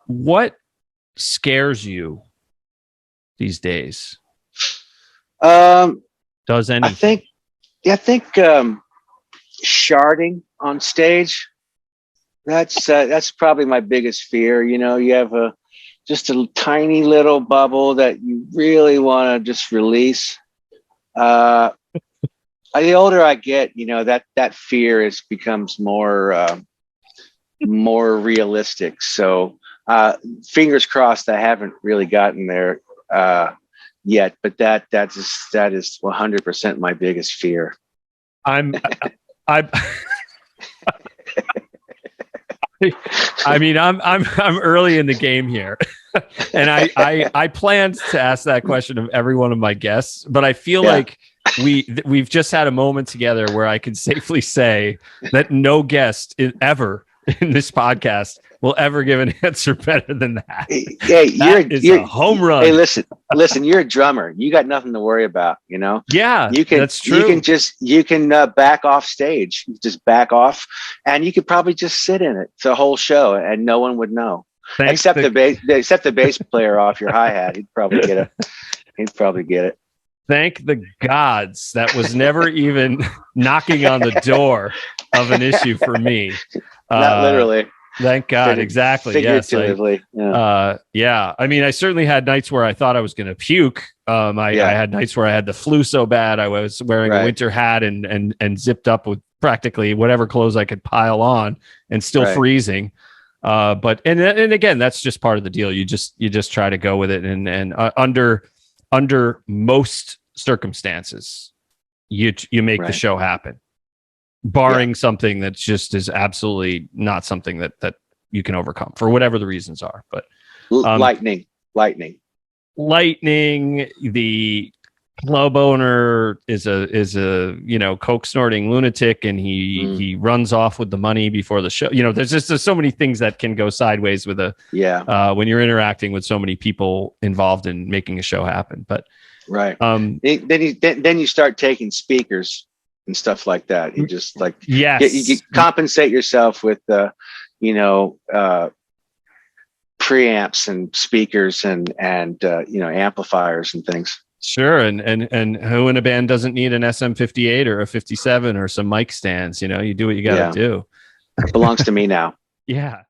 What scares you these days? Um, Does I anything? think, I think sharding on stage. That's probably my biggest fear. You know, you have just a tiny little bubble that you really want to just release. Uh, the older I get, you know, that fear becomes more realistic. So fingers crossed, I haven't really gotten there yet, but that is 100% my biggest fear. I'm I I mean, I'm early in the game here, and I planned to ask that question of every one of my guests, but I feel Yeah. like we've just had a moment together where I can safely say that no guest ever in this podcast will ever give an answer better than that. Hey, That is a home run. Hey, listen, you're a drummer. You got nothing to worry about, you know? Yeah, that's true. You can back off stage, just back off, and you could probably just sit in it the whole show and no one would know. Except the bass player off your hi-hat. He'd probably get it. Thank the gods that was never even knocking on the door of an issue for me. Not literally. Thank God. Exactly. Figuratively. Yes. Yeah. I mean, I certainly had nights where I thought I was going to puke. I had nights where I had the flu so bad I was wearing a winter hat and zipped up with practically whatever clothes I could pile on and still freezing. But again, that's just part of the deal. You just try to go with it, and under most circumstances, you make the show happen. Barring something that just is absolutely not something that you can overcome for whatever the reasons are. But lightning. The club owner is a coke snorting lunatic, and he runs off with the money before the show. You know, there's so many things that can go sideways with when you're interacting with so many people involved in making a show happen. But then you start taking speakers and stuff like that. You just you compensate yourself with preamps and speakers and amplifiers and things. Sure, and who in a band doesn't need an SM58 or a 57 or some mic stands? You know, you do what you got to do. It belongs to me now. Yeah.